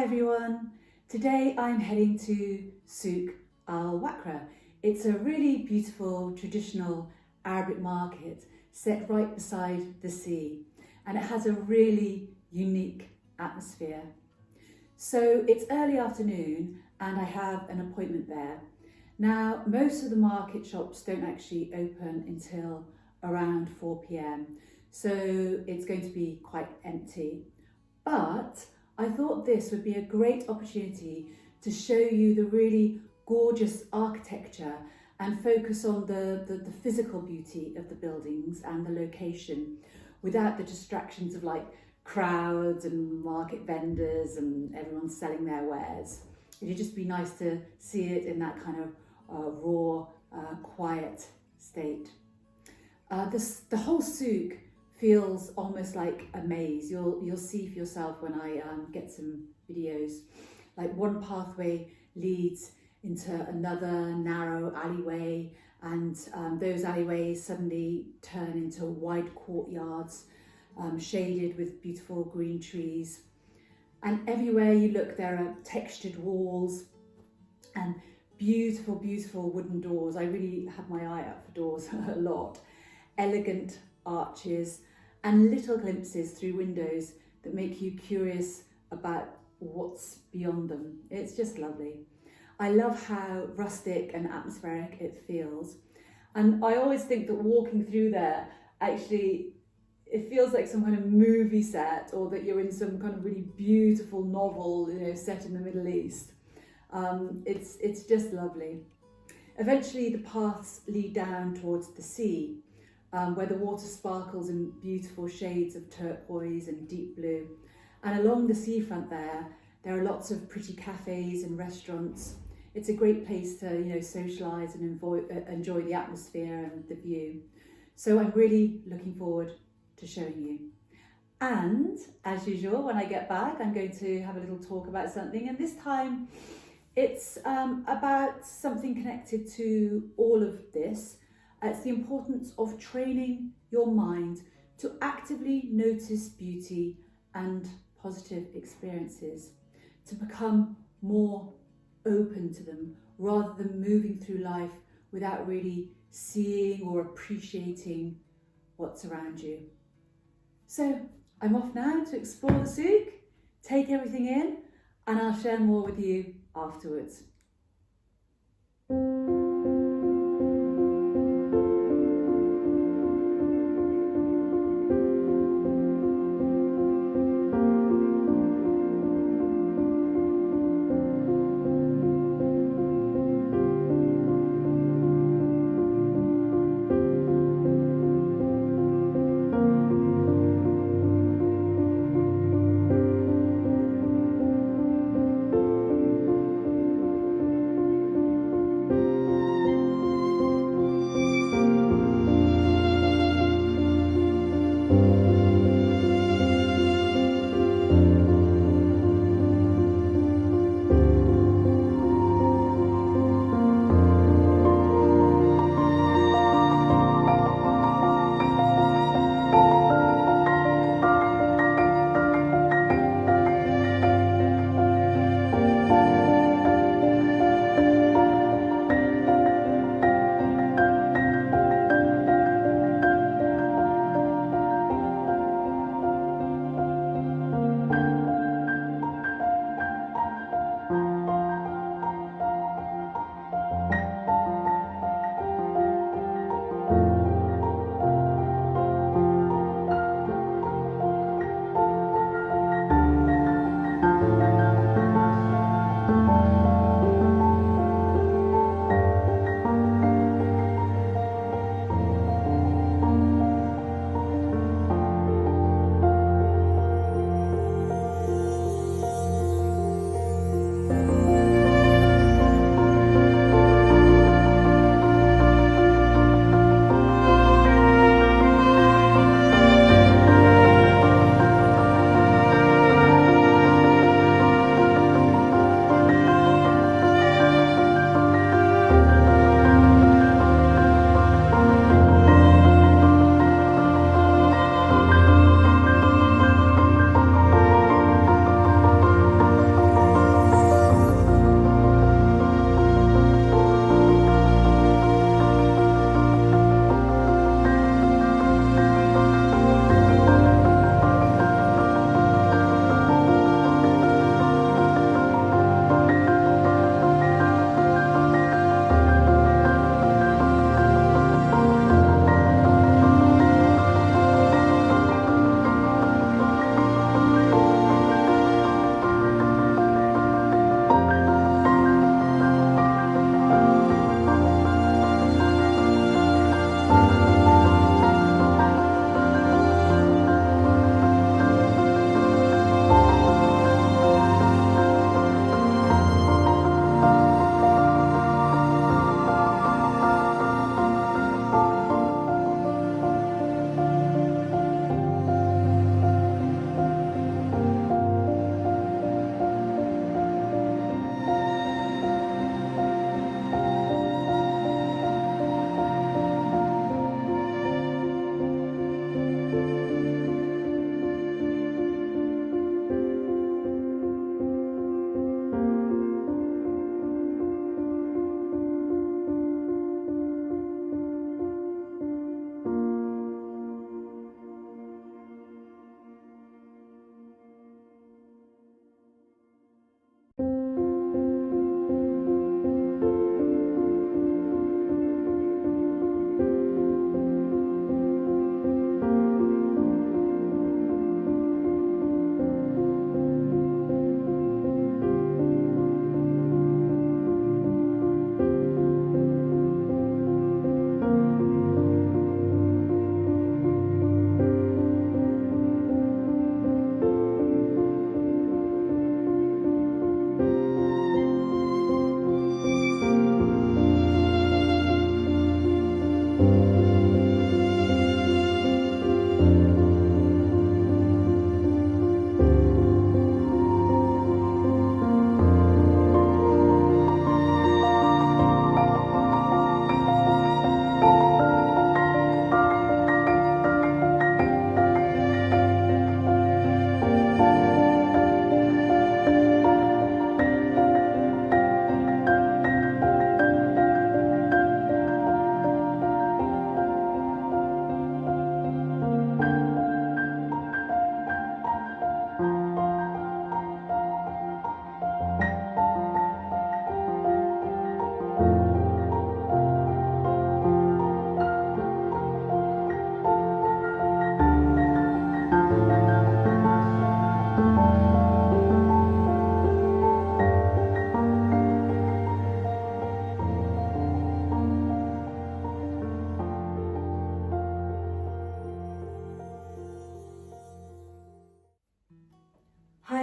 everyone. Today I'm heading to Souq Al Wakra. It's a really beautiful traditional Arabic market set right beside the sea, and it has a really unique atmosphere. So it's early afternoon and I have an appointment there. Now, most of the market shops don't actually open until around 4 p.m, so it's going to be quite empty. But I thought this would be a great opportunity to show you the really gorgeous architecture and focus on the physical beauty of the buildings and the location without the distractions of like crowds and market vendors and everyone selling their wares. It'd just be nice to see it in that kind of raw, quiet state. The whole souk feels almost like a maze. You'll see for yourself when I get some videos. Like one pathway leads into another narrow alleyway, and those alleyways suddenly turn into wide courtyards, shaded with beautiful green trees. And everywhere you look, there are textured walls and beautiful, beautiful wooden doors. I really have my eye out for doors a lot. Elegant arches and little glimpses through windows that make you curious about what's beyond them. It's just lovely. I love how rustic and atmospheric it feels. And I always think that walking through there, actually, it feels like some kind of movie set, or that you're in some kind of really beautiful novel, set in the Middle East. It's just lovely. Eventually the paths lead down towards the sea, where the water sparkles in beautiful shades of turquoise and deep blue. And along the seafront there are lots of pretty cafes and restaurants. It's a great place to, socialise and enjoy the atmosphere and the view. So I'm really looking forward to showing you. And as usual, when I get back, I'm going to have a little talk about something, and this time it's about something connected to all of this. It's the importance of training your mind to actively notice beauty and positive experiences, to become more open to them rather than moving through life without really seeing or appreciating what's around you. So I'm off now to explore the souk, take everything in, and I'll share more with you afterwards.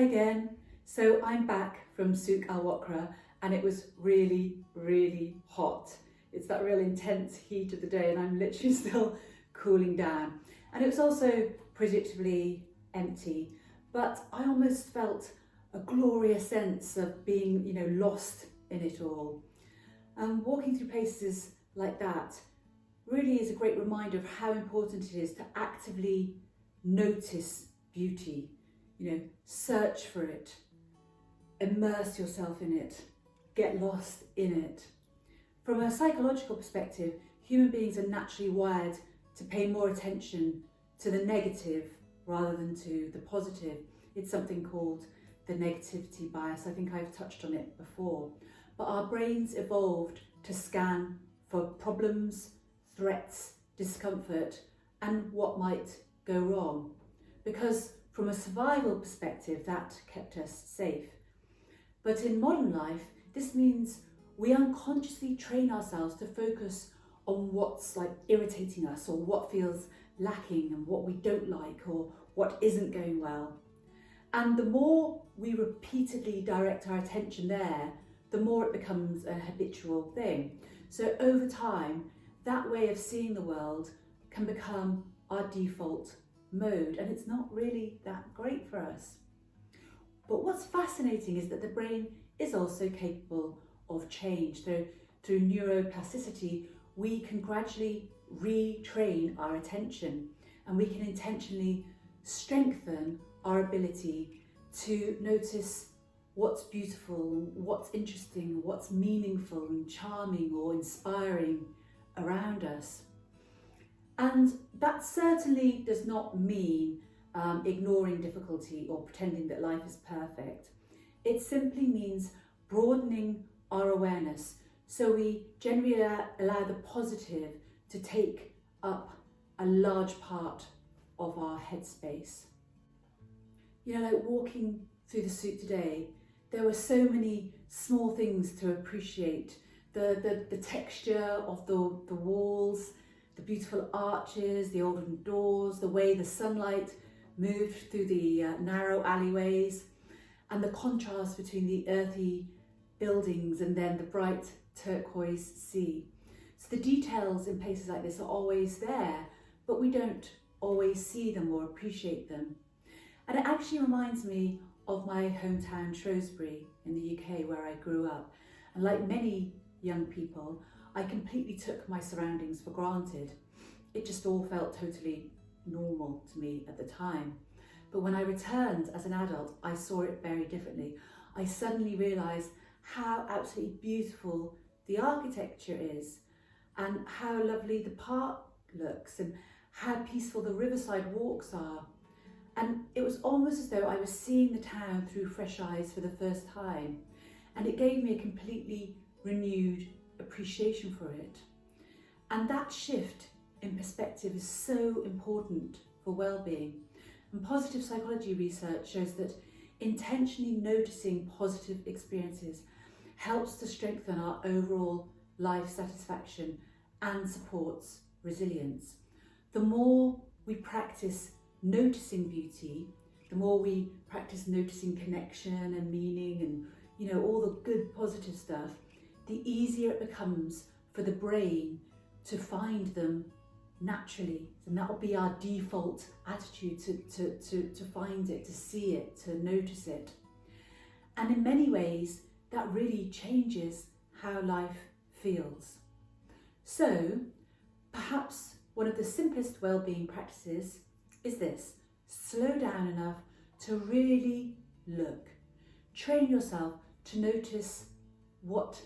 Hi again. So I'm back from Souq Al Wakra and it was really, really hot. It's that real intense heat of the day and I'm literally still cooling down. And it was also predictably empty, but I almost felt a glorious sense of being, lost in it all. Walking through places like that really is a great reminder of how important it is to actively notice beauty, search for it, immerse yourself in it, get lost in it. From a psychological perspective, human beings are naturally wired to pay more attention to the negative rather than to the positive. It's something called the negativity bias. I think I've touched on it before. But our brains evolved to scan for problems, threats, discomfort, and what might go wrong. Because from a survival perspective, that kept us safe. But in modern life, this means we unconsciously train ourselves to focus on what's irritating us or what feels lacking and what we don't like or what isn't going well. And the more we repeatedly direct our attention there, the more it becomes a habitual thing. So over time, that way of seeing the world can become our default mode, and it's not really that great for us. But what's fascinating is that the brain is also capable of change. Through neuroplasticity, we can gradually retrain our attention and we can intentionally strengthen our ability to notice what's beautiful, what's interesting, what's meaningful and charming or inspiring around us. And that certainly does not mean ignoring difficulty or pretending that life is perfect. It simply means broadening our awareness so we generally allow the positive to take up a large part of our headspace. Like walking through the Souk today, there were so many small things to appreciate. The texture of the walls, the beautiful arches, the open doors, the way the sunlight moved through the narrow alleyways, and the contrast between the earthy buildings and then the bright turquoise sea. So the details in places like this are always there, but we don't always see them or appreciate them. And it actually reminds me of my hometown Shrewsbury in the UK where I grew up. And like many young people, I completely took my surroundings for granted. It just all felt totally normal to me at the time. But when I returned as an adult, I saw it very differently. I suddenly realised how absolutely beautiful the architecture is and how lovely the park looks and how peaceful the riverside walks are. And it was almost as though I was seeing the town through fresh eyes for the first time. And it gave me a completely renewed appreciation for it. And that shift in perspective is so important for well-being. And positive psychology research shows that intentionally noticing positive experiences helps to strengthen our overall life satisfaction and supports resilience. The more we practice noticing beauty, the more we practice noticing connection and meaning and all the good positive stuff, the easier it becomes for the brain to find them naturally. And that will be our default attitude to find it, to see it, to notice it. And in many ways, that really changes how life feels. So perhaps one of the simplest well-being practices is this: slow down enough to really look. Train yourself to notice what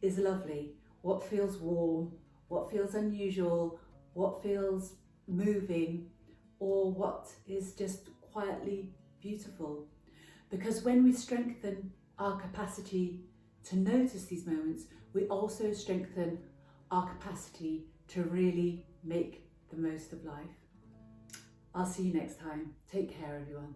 is lovely, what feels warm, what feels unusual, what feels moving, or what is just quietly beautiful. Because when we strengthen our capacity to notice these moments, we also strengthen our capacity to really make the most of life. I'll see you next time. Take care, everyone.